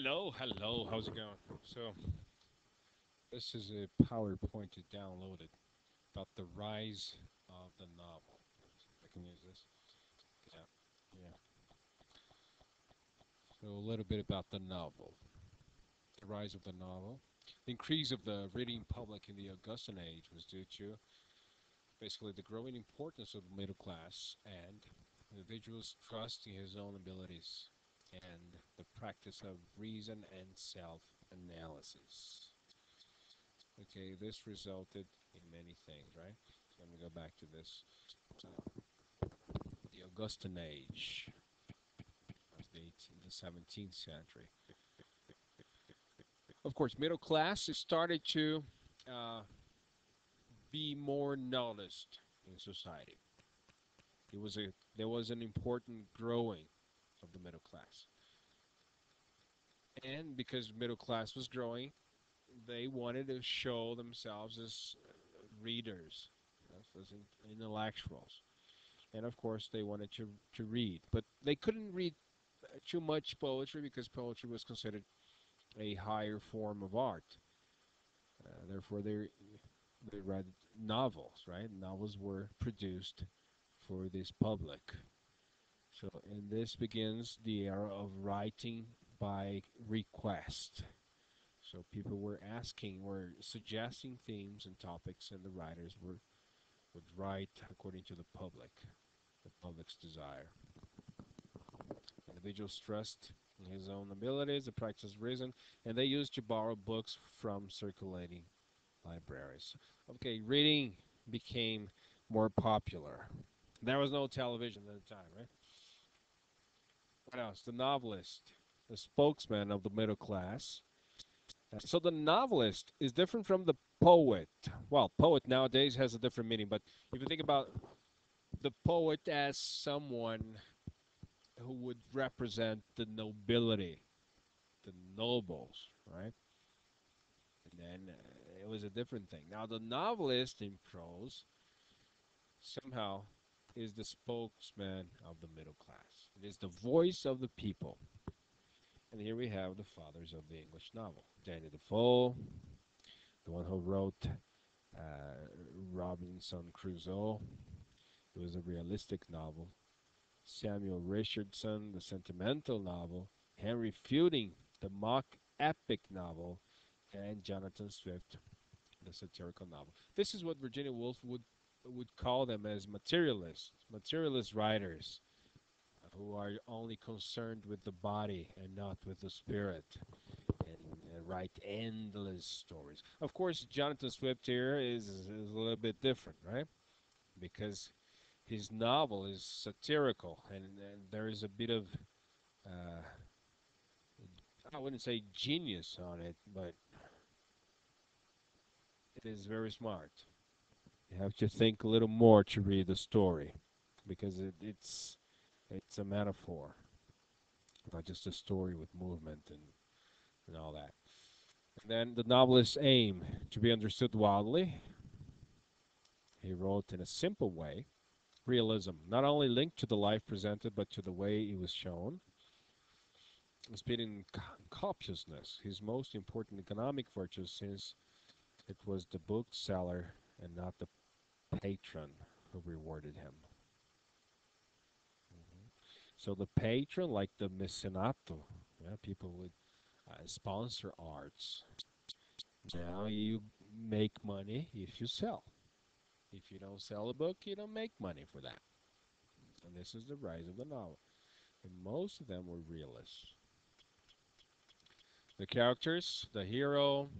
Hello, how's it going? So, this is a PowerPoint you downloaded about the rise of the novel. I can use this. Yeah, yeah. So, a little bit about the novel. The rise of the novel. The increase of the reading public in the Augustan age was due to basically the growing importance of the middle class and individual's trust in his own abilities and the practice of reason and self analysis. Okay, this resulted in many things, right? So let me go back to this. The Augustan age of the 17th century. Of course, middle class started to uh, be more noticed in society. There was an important growing of the middle class, and because middle class was growing, they wanted to show themselves as readers, as intellectuals. And of course they wanted to read, but they couldn't read too much poetry because poetry was considered a higher form of art. Therefore, they read novels, right? Novels were produced for this public. So, and this begins the era of writing by request. So people were suggesting themes and topics, and the writers would write according to the public's desire. Individuals trust in his own abilities, the practice of reason, and they used to borrow books from circulating libraries. Okay, reading became more popular. There was no television at the time, right? What else? The novelist, the spokesman of the middle class. So the novelist is different from the poet. Well, poet nowadays has a different meaning, but if you think about the poet as someone who would represent the nobility, the nobles, right? And then it was a different thing. Now, the novelist in prose somehow is the spokesman of the middle class. It is the voice of the people. And here we have the fathers of the English novel. Danny Defoe, the one who wrote uh, Robinson Crusoe. It was a realistic novel. Samuel Richardson, the sentimental novel. Henry Fielding, the mock epic novel. And Jonathan Swift, the satirical novel. This is what Virginia Woolf would call them as materialist writers who are only concerned with the body and not with the spirit, and write endless stories. Of course, Jonathan Swift here is a little bit different, right? Because his novel is satirical, and there is a bit of uh, I wouldn't say genius on it, but it is very smart. You have to think a little more to read the story because it's a metaphor, not just a story with movement and all that. And then the novelist's aim to be understood wildly. He wrote in a simple way. Realism, not only linked to the life presented, but to the way it was shown. Speed and copiousness, his most important economic virtue, since it was the bookseller and not the patron who rewarded him. Mhm. So the patron, like the mecenato, yeah, people would sponsor arts. Now you make money if you sell. If you don't sell a book, you don't make money for that. And this is the rise of the novel. And most of them were realists. The characters, the hero,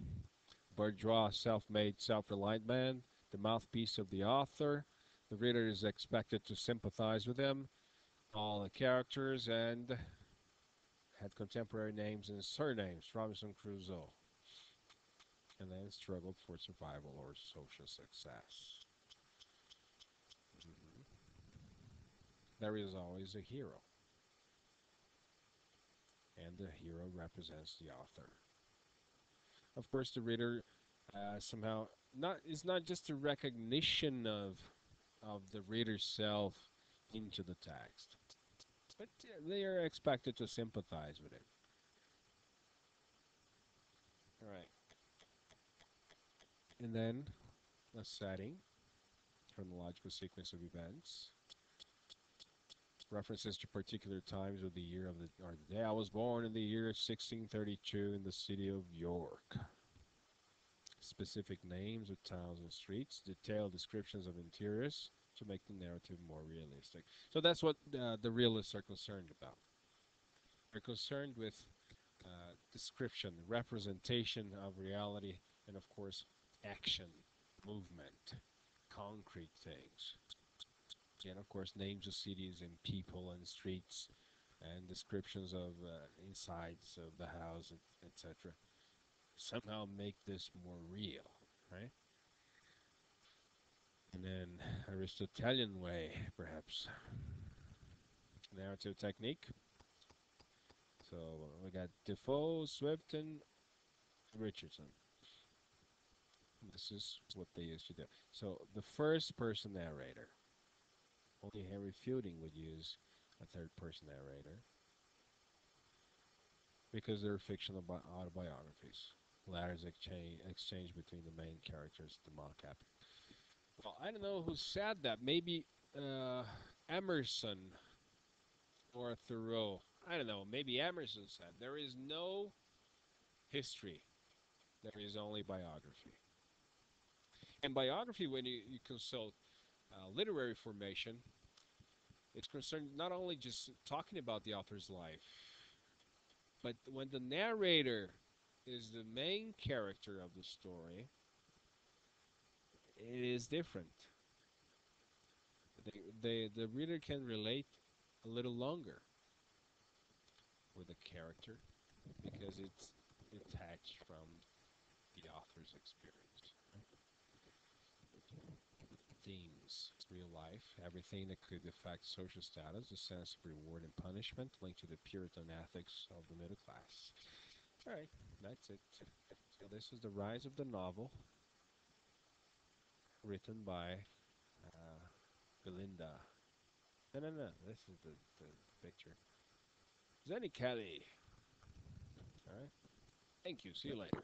bourgeois, self-made, self-reliant man, the mouthpiece of the author. The reader is expected to sympathize with him. All the characters and had contemporary names and surnames. Robinson Crusoe. And then struggled for survival or social success. Mhm. There is always a hero, and the hero represents the author. Of course, the reader somehow not is not just a recognition of the reader's self into the text, but they are expected to sympathize with it. All right. And then a setting, chronological sequence of events, references to particular times of the year of the or the day. I was born in the year 1632 in the city of York. Specific names of towns and streets, detailed descriptions of interiors to make the narrative more realistic. So that's what the realists are concerned about. They're concerned with description, representation of reality, and of course, action, movement, concrete things. And of course, names of cities and people and streets and descriptions of insides of the house, etc. Somehow make this more real, right? And then Aristotelian way, perhaps. Narrative technique. So we got Defoe, Swift, and Richardson. This is what they used to do. So the first person narrator. Only Henry Fielding would use a third person narrator because they're fictional autobiographies. Latter's exchange between the main characters, the mocap. Well, I don't know who said that. Maybe uh, Emerson or Thoreau. I don't know. Maybe Emerson said there is no history. There is only biography. And biography, when you consult literary formation, it's concerned not only just talking about the author's life, but when the narrator is the main character of the story, it is different. The reader can relate a little longer with the character because it's detached from the author's experience. Themes, real life, everything that could affect social status, the sense of reward and punishment linked to the Puritan ethics of the middle class. All right, that's it. So this is the rise of the novel, written by uh, Belinda. No, no, no. This is the picture. Zanichelli. All right. Thank you. See you later.